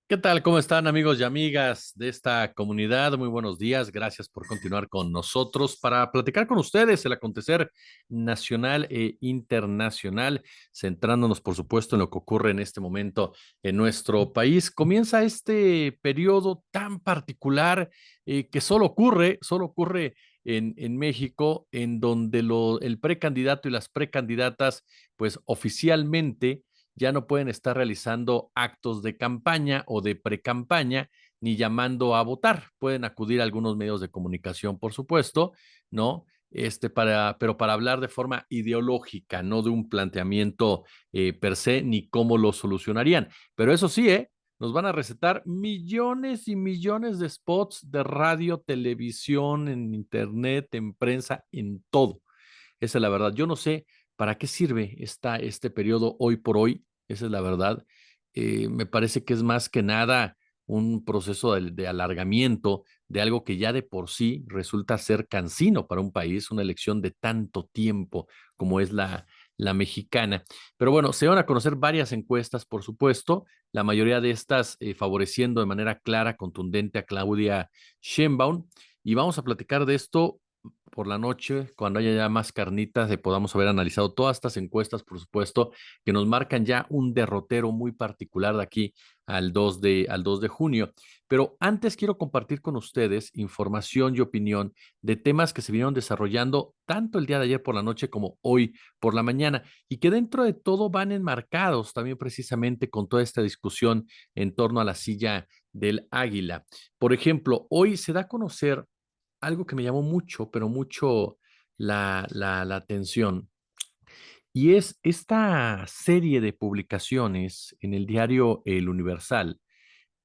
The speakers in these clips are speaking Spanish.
¿Qué tal? ¿Cómo están amigos y amigas de esta comunidad? Muy buenos días. Gracias por continuar con nosotros para platicar con ustedes el acontecer nacional e internacional, centrándonos, por supuesto, en lo que ocurre en este momento en nuestro país. Comienza este periodo tan particular que solo ocurre en México, en donde el precandidato y las precandidatas, pues oficialmente ya no pueden estar realizando actos de campaña o de precampaña ni llamando a votar. Pueden acudir a algunos medios de comunicación, por supuesto, ¿no? Pero para hablar de forma ideológica, no de un planteamiento per se, ni cómo lo solucionarían. Pero eso sí, nos van a recetar millones y millones de spots de radio, televisión, en internet, en prensa, en todo. Esa es la verdad. Yo no sé para qué sirve este periodo hoy por hoy. Esa es la verdad. Me parece que es más que nada un proceso de alargamiento de algo que ya de por sí resulta ser cansino para un país, una elección de tanto tiempo como es la mexicana. Pero bueno, se van a conocer varias encuestas, por supuesto, la mayoría de estas favoreciendo de manera clara, contundente a Claudia Sheinbaum. Y vamos a platicar de esto por la noche, cuando haya ya más carnitas, de podamos haber analizado todas estas encuestas, por supuesto, que nos marcan ya un derrotero muy particular de aquí al 2 de junio. Pero antes quiero compartir con ustedes información y opinión de temas que se vinieron desarrollando tanto el día de ayer por la noche como hoy por la mañana y que dentro de todo van enmarcados también precisamente con toda esta discusión en torno a la silla del águila. Por ejemplo, hoy se da a conocer algo que me llamó mucho, pero mucho la atención, y es esta serie de publicaciones en el diario El Universal,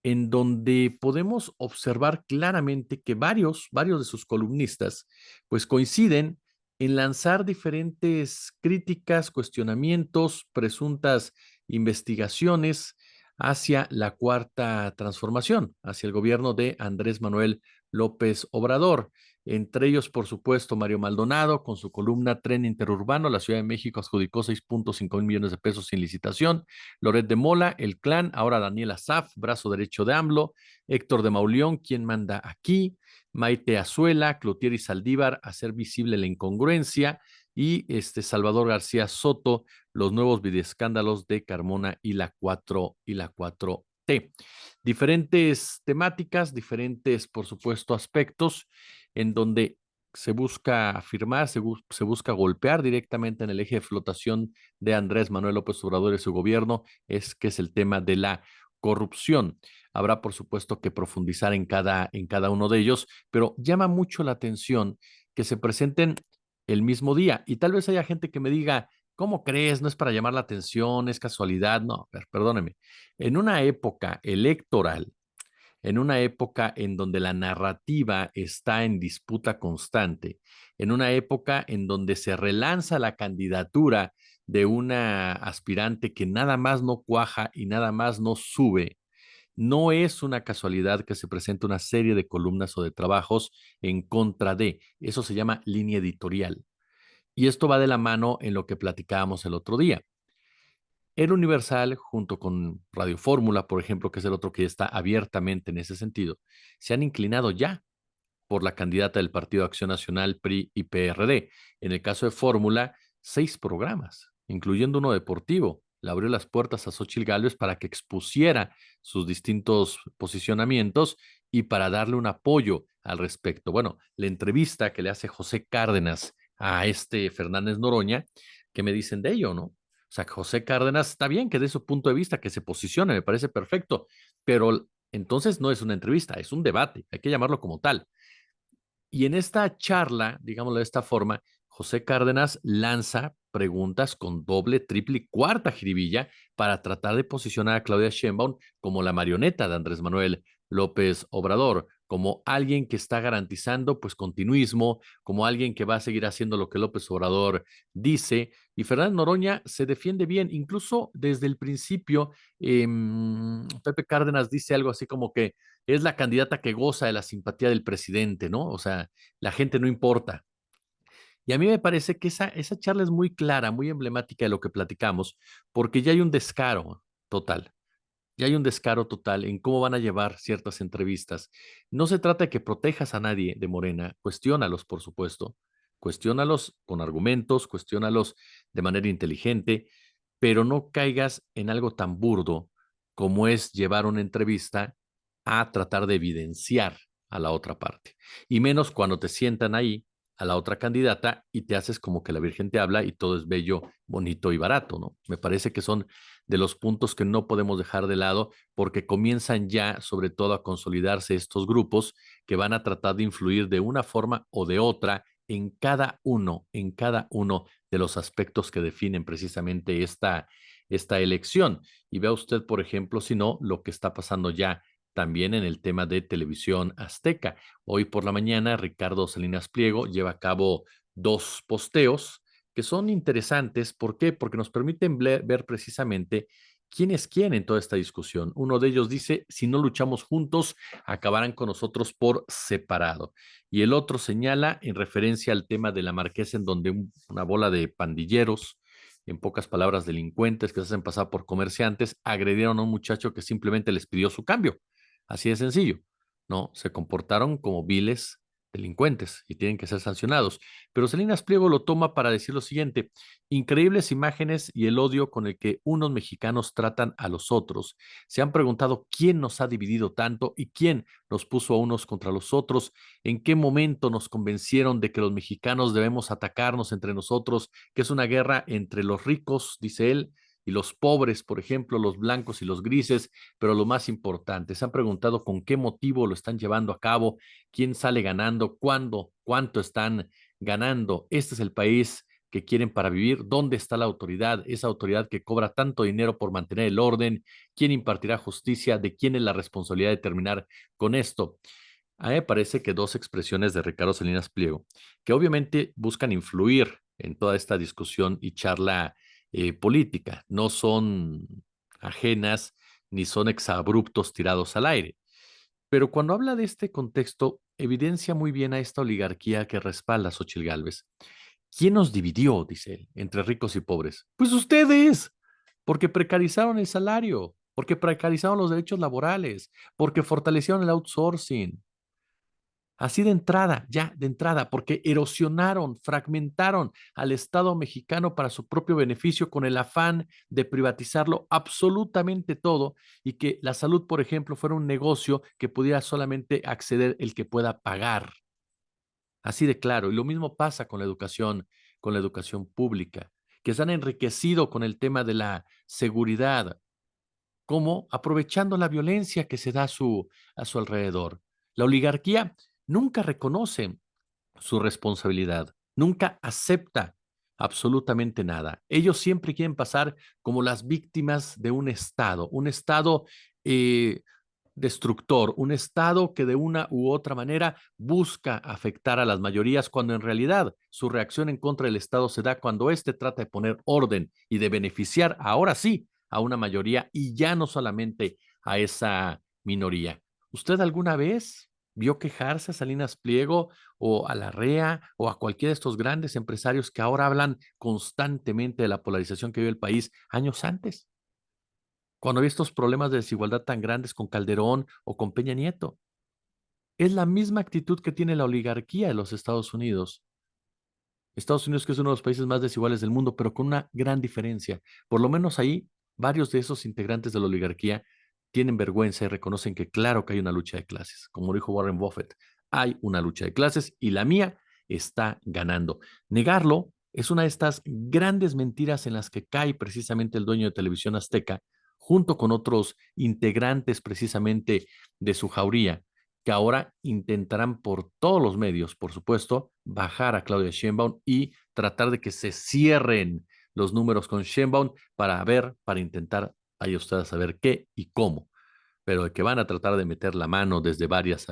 en donde podemos observar claramente que varios de sus columnistas, pues coinciden en lanzar diferentes críticas, cuestionamientos, presuntas investigaciones hacia la cuarta transformación, hacia el gobierno de Andrés Manuel López Obrador. Entre ellos, por supuesto, Mario Maldonado, con su columna Tren Interurbano, la Ciudad de México adjudicó 6.5 mil millones de pesos sin licitación. Loret de Mola, El Clan, ahora Daniel Asaf, brazo derecho de AMLO, Héctor de Mauleón, ¿quién manda aquí? Maite Azuela, Cloutier y Saldívar, hacer visible la incongruencia, y Salvador García Soto, los nuevos videoescándalos de Carmona y la 4T. Diferentes temáticas, diferentes, por supuesto, aspectos en donde se busca afirmar, se busca golpear directamente en el eje de flotación de Andrés Manuel López Obrador y su gobierno, que es el tema de la corrupción. Habrá, por supuesto, que profundizar en cada uno de ellos, pero llama mucho la atención que se presenten el mismo día. Y tal vez haya gente que me diga, ¿cómo crees? No es para llamar la atención, es casualidad. No, perdóneme. En una época electoral, en una época en donde la narrativa está en disputa constante, en una época en donde se relanza la candidatura de una aspirante que nada más no cuaja y nada más no sube, no es una casualidad que se presente una serie de columnas o de trabajos en contra de. Eso se llama línea editorial. Y esto va de la mano en lo que platicábamos el otro día. El Universal, junto con Radio Fórmula, por ejemplo, que es el otro que está abiertamente en ese sentido, se han inclinado ya por la candidata del Partido Acción Nacional, PRI y PRD. En el caso de Fórmula, 6 programas, incluyendo uno deportivo. Le abrió las puertas a Xóchitl Gálvez para que expusiera sus distintos posicionamientos y para darle un apoyo al respecto. Bueno, la entrevista que le hace José Cárdenas a Fernández Noroña, ¿qué me dicen de ello, no? O sea, José Cárdenas está bien que dé su punto de vista, que se posicione, me parece perfecto, pero entonces no es una entrevista, es un debate, hay que llamarlo como tal. Y en esta charla, digámoslo de esta forma, José Cárdenas lanza preguntas con doble, triple y cuarta jiribilla para tratar de posicionar a Claudia Sheinbaum como la marioneta de Andrés Manuel López Obrador, como alguien que está garantizando pues continuismo, como alguien que va a seguir haciendo lo que López Obrador dice. Y Fernández Noroña se defiende bien, incluso desde el principio. Pepe Cárdenas dice algo así como que es la candidata que goza de la simpatía del presidente, ¿no? O sea, la gente no importa. Y a mí me parece que esa charla es muy clara, muy emblemática de lo que platicamos, porque ya hay un descaro total. y hay un descaro total en cómo van a llevar ciertas entrevistas. No se trata de que protejas a nadie de Morena, cuestiónalos, por supuesto, cuestiónalos con argumentos, cuestiónalos de manera inteligente, pero no caigas en algo tan burdo como es llevar una entrevista a tratar de evidenciar a la otra parte. Y menos cuando te sientan ahí a la otra candidata y te haces como que la Virgen te habla y todo es bello, bonito y barato, ¿no? Me parece que son de los puntos que no podemos dejar de lado porque comienzan ya sobre todo a consolidarse estos grupos que van a tratar de influir de una forma o de otra en cada uno de los aspectos que definen precisamente esta elección. Y vea usted, por ejemplo, si no, lo que está pasando ya también en el tema de televisión azteca. Hoy por la mañana, Ricardo Salinas Pliego lleva a cabo dos posteos que son interesantes. ¿Por qué? Porque nos permiten ver precisamente quién es quién en toda esta discusión. Uno de ellos dice, si no luchamos juntos, acabarán con nosotros por separado. Y el otro señala en referencia al tema de la Marquesa, en donde una bola de pandilleros, en pocas palabras, delincuentes que se hacen pasar por comerciantes, agredieron a un muchacho que simplemente les pidió su cambio. Así de sencillo, ¿no? Se comportaron como viles delincuentes y tienen que ser sancionados. Pero Salinas Pliego lo toma para decir lo siguiente: increíbles imágenes y el odio con el que unos mexicanos tratan a los otros. Se han preguntado quién nos ha dividido tanto y quién nos puso a unos contra los otros, en qué momento nos convencieron de que los mexicanos debemos atacarnos entre nosotros, que es una guerra entre los ricos, dice él, y los pobres, por ejemplo, los blancos y los grises, pero lo más importante, se han preguntado con qué motivo lo están llevando a cabo, quién sale ganando, cuándo, cuánto están ganando. Este es el país que quieren para vivir. ¿Dónde está la autoridad? Esa autoridad que cobra tanto dinero por mantener el orden. ¿Quién impartirá justicia? ¿De quién es la responsabilidad de terminar con esto? A mí me parece que dos expresiones de Ricardo Salinas Pliego, que obviamente buscan influir en toda esta discusión y charla política, no son ajenas ni son exabruptos tirados al aire. Pero cuando habla de este contexto, evidencia muy bien a esta oligarquía que respalda a Xochitl Gálvez. ¿Quién nos dividió, dice él, entre ricos y pobres? Pues ustedes, porque precarizaron el salario, porque precarizaron los derechos laborales, porque fortalecieron el outsourcing. Así de entrada, ya de entrada, porque erosionaron, fragmentaron al Estado mexicano para su propio beneficio con el afán de privatizarlo absolutamente todo y que la salud, por ejemplo, fuera un negocio que pudiera solamente acceder el que pueda pagar. Así de claro. Y lo mismo pasa con la educación pública, que se han enriquecido con el tema de la seguridad, como aprovechando la violencia que se da a su alrededor. La oligarquía nunca reconoce su responsabilidad, nunca acepta absolutamente nada. Ellos siempre quieren pasar como las víctimas de un Estado eh, destructor, un Estado que de una u otra manera busca afectar a las mayorías, cuando en realidad su reacción en contra del Estado se da cuando éste trata de poner orden y de beneficiar, ahora sí, a una mayoría y ya no solamente a esa minoría. ¿Usted alguna vez vio quejarse a Salinas Pliego o a Larrea o a cualquiera de estos grandes empresarios que ahora hablan constantemente de la polarización que vive el país años antes, cuando había estos problemas de desigualdad tan grandes con Calderón o con Peña Nieto? Es la misma actitud que tiene la oligarquía de los Estados Unidos. Estados Unidos, que es uno de los países más desiguales del mundo, pero con una gran diferencia. Por lo menos ahí, varios de esos integrantes de la oligarquía tienen vergüenza y reconocen que claro que hay una lucha de clases. Como dijo Warren Buffett, hay una lucha de clases y la mía está ganando. Negarlo es una de estas grandes mentiras en las que cae precisamente el dueño de Televisión Azteca, junto con otros integrantes precisamente de su jauría, que ahora intentarán por todos los medios, por supuesto, bajar a Claudia Sheinbaum y tratar de que se cierren los números con Sheinbaum para ver, para intentar, ahí ustedes saber qué y cómo, pero de que van a tratar de meter la mano desde varias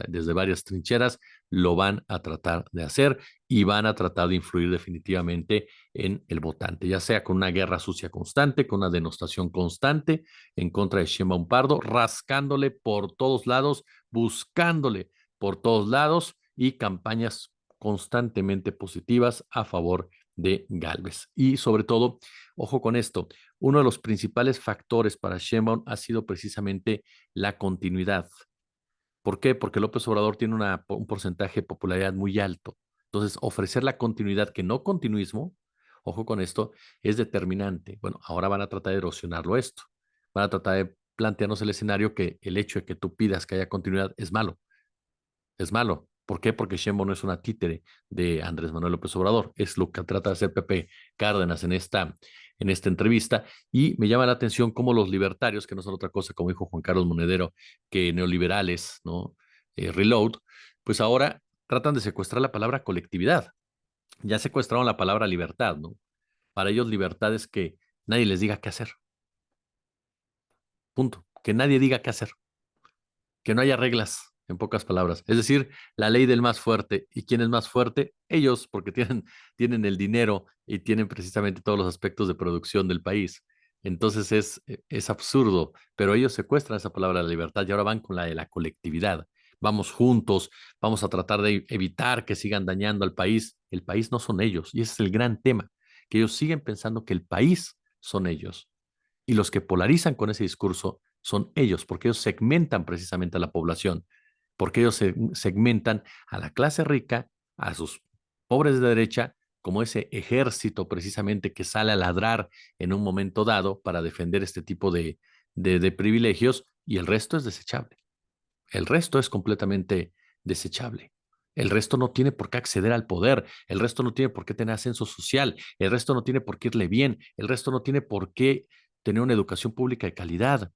trincheras, lo van a tratar de hacer y van a tratar de influir definitivamente en el votante, ya sea con una guerra sucia constante, con una denostación constante en contra de Sheinbaum Pardo, rascándole por todos lados, buscándole por todos lados y campañas constantemente positivas a favor de Gálvez. Y sobre todo, ojo con esto, uno de los principales factores para Sheinbaum ha sido precisamente la continuidad. ¿Por qué? Porque López Obrador tiene un porcentaje de popularidad muy alto. Entonces, ofrecer la continuidad que no continuismo, ojo con esto, es determinante. Bueno, ahora van a tratar de erosionarlo esto. Van a tratar de plantearnos el escenario que el hecho de que tú pidas que haya continuidad es malo. Es malo. ¿Por qué? Porque Sheinbaum no es una títere de Andrés Manuel López Obrador. Es lo que trata de hacer Pepe Cárdenas en esta entrevista. Y me llama la atención cómo los libertarios, que no son otra cosa, como dijo Juan Carlos Monedero, que neoliberales, ¿no? Reload, pues ahora tratan de secuestrar la palabra colectividad. Ya secuestraron la palabra libertad, ¿no? Para ellos libertad es que nadie les diga qué hacer. Punto. Que nadie diga qué hacer. Que no haya reglas, en pocas palabras. Es decir, la ley del más fuerte. ¿Y quién es más fuerte? Ellos, porque tienen el dinero y tienen precisamente todos los aspectos de producción del país. Entonces es absurdo, pero ellos secuestran esa palabra de la libertad y ahora van con la de la colectividad. Vamos juntos, vamos a tratar de evitar que sigan dañando al país. El país no son ellos y ese es el gran tema, que ellos siguen pensando que el país son ellos. Y los que polarizan con ese discurso son ellos, porque ellos segmentan precisamente a la población, porque ellos segmentan a la clase rica, a sus pobres de derecha, como ese ejército precisamente que sale a ladrar en un momento dado para defender este tipo de privilegios, y el resto es desechable. El resto es completamente desechable. El resto no tiene por qué acceder al poder, el resto no tiene por qué tener ascenso social, el resto no tiene por qué irle bien, el resto no tiene por qué tener una educación pública de calidad,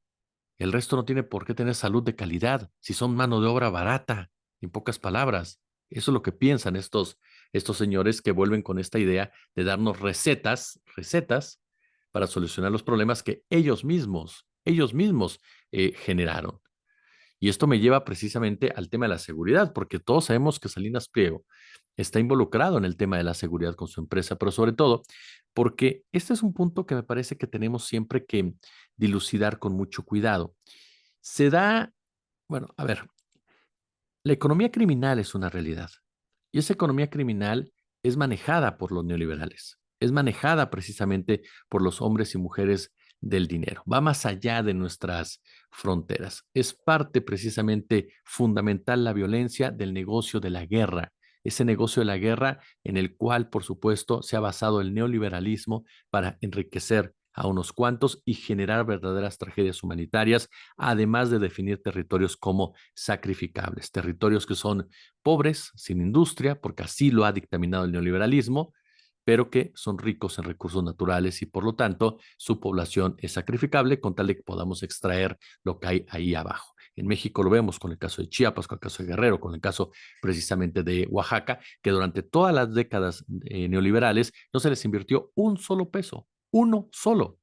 el resto no tiene por qué tener salud de calidad, si son mano de obra barata, en pocas palabras. Eso es lo que piensan estos señores que vuelven con esta idea de darnos recetas para solucionar los problemas que ellos mismos generaron. Y esto me lleva precisamente al tema de la seguridad, porque todos sabemos que Salinas Pliego está involucrado en el tema de la seguridad con su empresa, pero sobre todo porque este es un punto que me parece que tenemos siempre que dilucidar con mucho cuidado. Se da, bueno, a ver, la economía criminal es una realidad y esa economía criminal es manejada por los neoliberales, es manejada precisamente por los hombres y mujeres del dinero, va más allá de nuestras fronteras, es parte precisamente fundamental la violencia del negocio de la guerra, ese negocio de la guerra en el cual, por supuesto, se ha basado el neoliberalismo para enriquecer a unos cuantos y generar verdaderas tragedias humanitarias, además de definir territorios como sacrificables, territorios que son pobres, sin industria, porque así lo ha dictaminado el neoliberalismo, pero que son ricos en recursos naturales y por lo tanto su población es sacrificable con tal de que podamos extraer lo que hay ahí abajo. En México lo vemos con el caso de Chiapas, con el caso de Guerrero, con el caso precisamente de Oaxaca, que durante todas las décadas neoliberales no se les invirtió un solo peso, uno solo.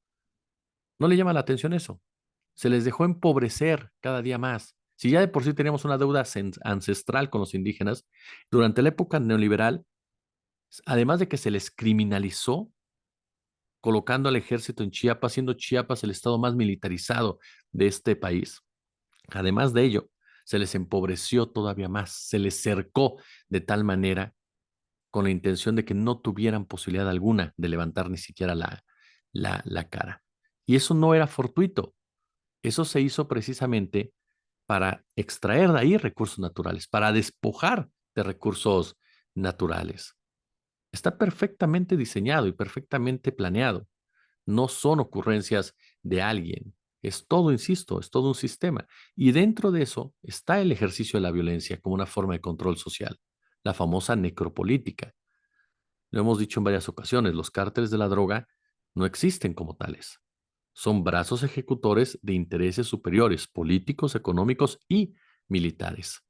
¿No le llama la atención eso? Se les dejó empobrecer cada día más. Si ya de por sí teníamos una deuda ancestral con los indígenas, durante la época neoliberal, además de que se les criminalizó, colocando al ejército en Chiapas, siendo Chiapas el estado más militarizado de este país, además de ello, se les empobreció todavía más, se les cercó de tal manera con la intención de que no tuvieran posibilidad alguna de levantar ni siquiera la cara. Y eso no era fortuito, eso se hizo precisamente para extraer de ahí recursos naturales, para despojar de recursos naturales. Está perfectamente diseñado y perfectamente planeado. No son ocurrencias de alguien. Es todo, insisto, es todo un sistema. Y dentro de eso está el ejercicio de la violencia como una forma de control social, la famosa necropolítica. Lo hemos dicho en varias ocasiones, los cárteles de la droga no existen como tales. Son brazos ejecutores de intereses superiores, políticos, económicos y militares.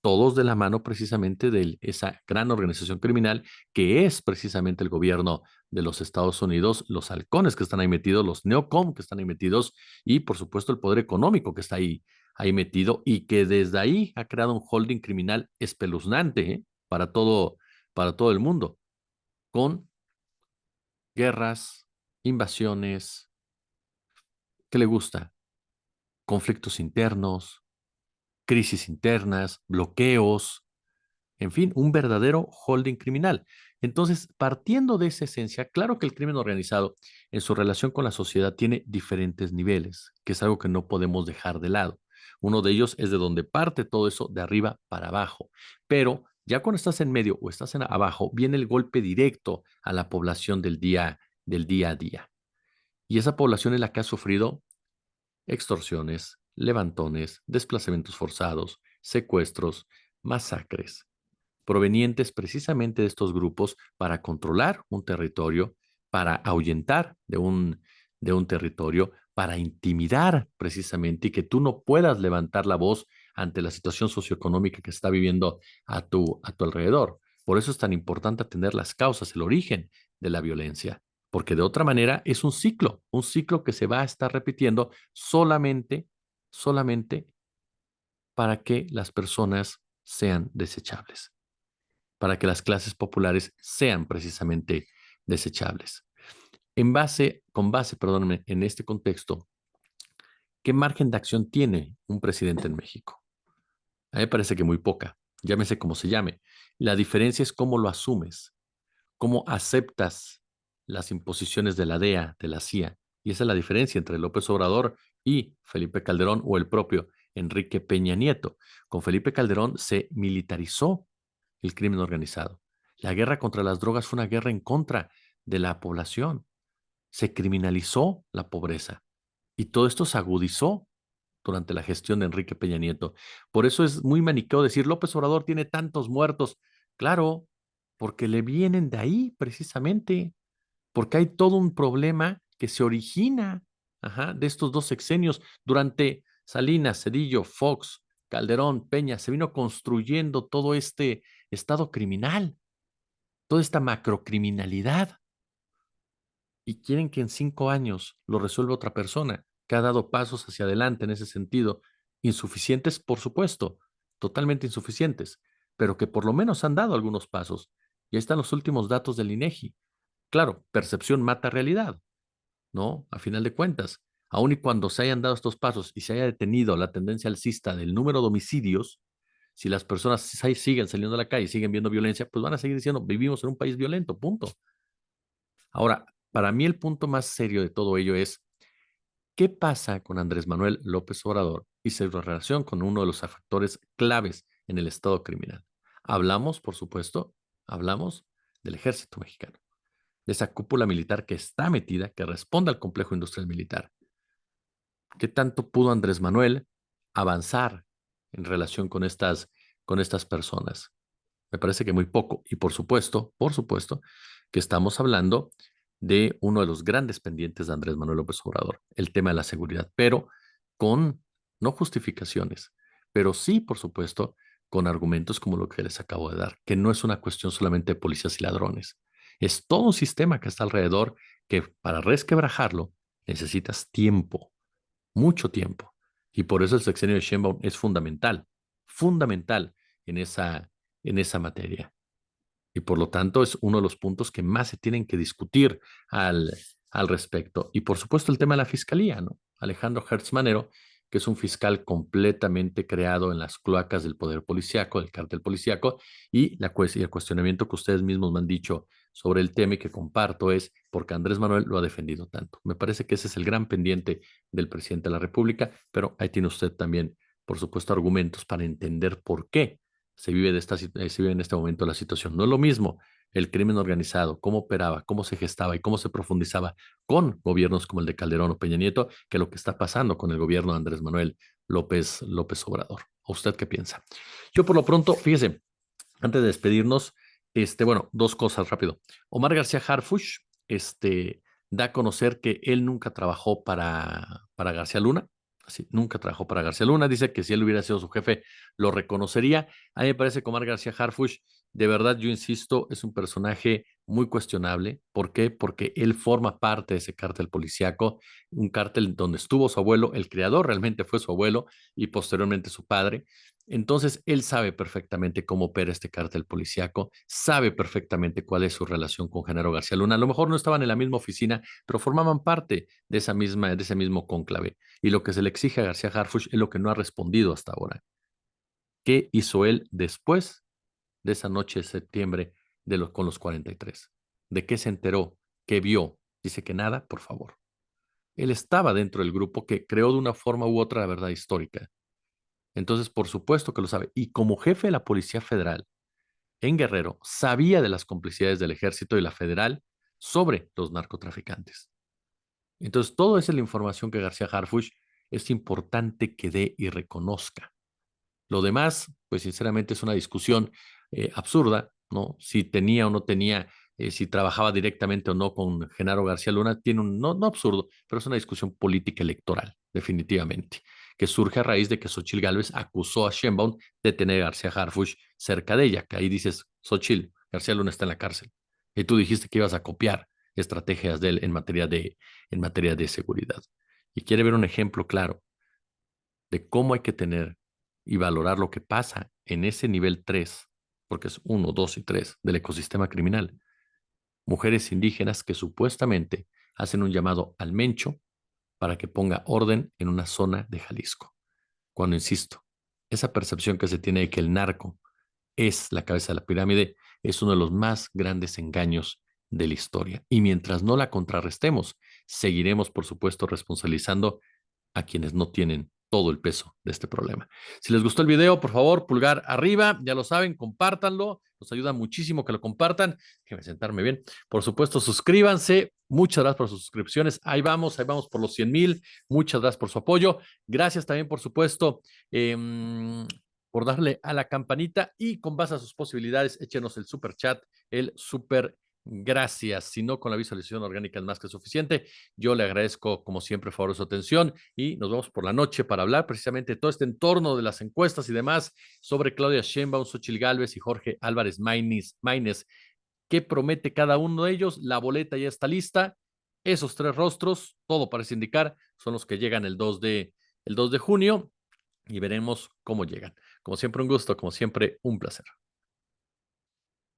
Todos de la mano precisamente de esa gran organización criminal que es precisamente el gobierno de los Estados Unidos, los halcones que están ahí metidos, los neocom que están ahí metidos y por supuesto el poder económico que está ahí metido y que desde ahí ha creado un holding criminal espeluznante, para todo el mundo, con guerras, invasiones, ¿qué le gusta? Conflictos internos, crisis internas, bloqueos, en fin, un verdadero holding criminal. Entonces, partiendo de esa esencia, claro que el crimen organizado en su relación con la sociedad tiene diferentes niveles, que es algo que no podemos dejar de lado. Uno de ellos es de donde parte todo eso, de arriba para abajo. Pero ya cuando estás en medio o estás en abajo, viene el golpe directo a la población del día a día. Y esa población es la que ha sufrido extorsiones, levantones, desplazamientos forzados, secuestros, masacres, provenientes precisamente de estos grupos para controlar un territorio, para ahuyentar de un territorio, para intimidar precisamente y que tú no puedas levantar la voz ante la situación socioeconómica que está viviendo a tu alrededor. Por eso es tan importante atender las causas, el origen de la violencia, porque de otra manera es un ciclo que se va a estar repitiendo solamente para que las personas sean desechables, para que las clases populares sean precisamente desechables. Con base, perdóname, en este contexto, ¿qué margen de acción tiene un presidente en México? A mí me parece que muy poca, llámese como se llame. La diferencia es cómo lo asumes, cómo aceptas las imposiciones de la DEA, de la CIA. Y esa es la diferencia entre López Obrador y Felipe Calderón o el propio Enrique Peña Nieto. Con Felipe Calderón se militarizó el crimen organizado. La guerra contra las drogas fue una guerra en contra de la población. Se criminalizó la pobreza y todo esto se agudizó durante la gestión de Enrique Peña Nieto. Por eso es muy maniqueo decir López Obrador tiene tantos muertos. Claro, porque le vienen de ahí precisamente, porque hay todo un problema que se origina, de estos dos sexenios. Durante Salinas, Cedillo, Fox, Calderón, Peña, se vino construyendo todo este estado criminal, toda esta macrocriminalidad, y quieren que en 5 años lo resuelva otra persona que ha dado pasos hacia adelante en ese sentido, insuficientes, por supuesto, totalmente insuficientes, pero que por lo menos han dado algunos pasos. Y ahí están los últimos datos del INEGI. Claro, percepción mata realidad, ¿no? A final de cuentas, aun y cuando se hayan dado estos pasos y se haya detenido la tendencia alcista del número de homicidios, si las personas siguen saliendo a la calle y siguen viendo violencia, pues van a seguir diciendo, vivimos en un país violento, punto. Ahora, para mí el punto más serio de todo ello es, ¿qué pasa con Andrés Manuel López Obrador y su relación con uno de los factores claves en el estado criminal? Hablamos, por supuesto, hablamos del ejército mexicano, de esa cúpula militar que está metida, que responde al complejo industrial militar. ¿Qué tanto pudo Andrés Manuel avanzar en relación con estas personas? Me parece que muy poco. Y por supuesto, que estamos hablando de uno de los grandes pendientes de Andrés Manuel López Obrador, el tema de la seguridad, pero con no justificaciones, pero sí, por supuesto, con argumentos como lo que les acabo de dar, que no es una cuestión solamente de policías y ladrones. Es todo un sistema que está alrededor que para resquebrajarlo necesitas tiempo, mucho tiempo. Y por eso el sexenio de Sheinbaum es fundamental, fundamental en en esa materia. Y por lo tanto es uno de los puntos que más se tienen que discutir al, al respecto. Y por supuesto el tema de la fiscalía, ¿no? Alejandro Hertz Manero, que es un fiscal completamente creado en las cloacas del poder policíaco, del cártel policíaco, y el cuestionamiento que ustedes mismos me han dicho sobre el tema y que comparto es porque Andrés Manuel lo ha defendido tanto. Me parece que ese es el gran pendiente del presidente de la República, pero ahí tiene usted también, por supuesto, argumentos para entender por qué se vive en este momento la situación. No es lo mismo el crimen organizado, cómo operaba, cómo se gestaba y cómo se profundizaba con gobiernos como el de Calderón o Peña Nieto, que lo que está pasando con el gobierno de Andrés Manuel López Obrador. ¿O usted qué piensa? Yo por lo pronto, fíjese, antes de despedirnos, bueno, dos cosas rápido. Omar García Harfuch, da a conocer que él nunca trabajó para García Luna. Así, nunca trabajó para García Luna. Dice que si él hubiera sido su jefe, lo reconocería. A mí me parece que Omar García Harfuch, de verdad, yo insisto, es un personaje muy cuestionable. ¿Por qué? Porque él forma parte de ese cártel policíaco, un cártel donde estuvo su abuelo, el creador realmente fue su abuelo y posteriormente su padre. Entonces, él sabe perfectamente cómo opera este cártel policíaco, sabe perfectamente cuál es su relación con Genaro García Luna. A lo mejor no estaban en la misma oficina, pero formaban parte de ese mismo cónclave. Y lo que se le exige a García Harfuch es lo que no ha respondido hasta ahora. ¿Qué hizo él después de esa noche de septiembre con los 43. ¿De qué se enteró? ¿Qué vio? Dice que nada, por favor. Él estaba dentro del grupo que creó de una forma u otra la verdad histórica. Entonces, por supuesto que lo sabe. Y como jefe de la Policía Federal en Guerrero, sabía de las complicidades del Ejército y la Federal sobre los narcotraficantes. Entonces, toda esa es la información que García Harfuch es importante que dé y reconozca. Lo demás, pues sinceramente es una discusión absurda, ¿no? Si tenía o no tenía, si trabajaba directamente o no con Genaro García Luna, tiene un, no, no absurdo, pero es una discusión política electoral, definitivamente, que surge a raíz de que Xochitl Gálvez acusó a Sheinbaum de tener a García Harfuch cerca de ella, que ahí dices, Xochitl, García Luna está en la cárcel. Y tú dijiste que ibas a copiar estrategias de él en materia de seguridad. Y quiere ver un ejemplo claro de cómo hay que tener y valorar lo que pasa en ese nivel 3, porque es uno, 2 y 3 del ecosistema criminal. Mujeres indígenas que supuestamente hacen un llamado al Mencho para que ponga orden en una zona de Jalisco. Cuando, insisto, esa percepción que se tiene de que el narco es la cabeza de la pirámide es uno de los más grandes engaños de la historia. Y mientras no la contrarrestemos, seguiremos, por supuesto, responsabilizando a quienes no tienen todo el peso de este problema. Si les gustó el video, por favor, pulgar arriba, ya lo saben, compártanlo, nos ayuda muchísimo que lo compartan. Déjenme sentarme bien. Por supuesto, suscríbanse. Muchas gracias por sus suscripciones. Ahí vamos por los 100,000. Muchas gracias por su apoyo. Gracias también, por supuesto, por darle a la campanita y con base a sus posibilidades, échenos el super chat, el super gracias. Si no, con la visualización orgánica es más que suficiente. Yo le agradezco, como siempre, favor su atención y nos vemos por la noche para hablar precisamente de todo este entorno de las encuestas y demás sobre Claudia Sheinbaum, Xochitl Gálvez y Jorge Álvarez Maínez. ¿Qué promete cada uno de ellos? La boleta ya está lista. Esos tres rostros, todo parece indicar, son los que llegan el 2 de junio y veremos cómo llegan. Como siempre, un gusto, como siempre, un placer.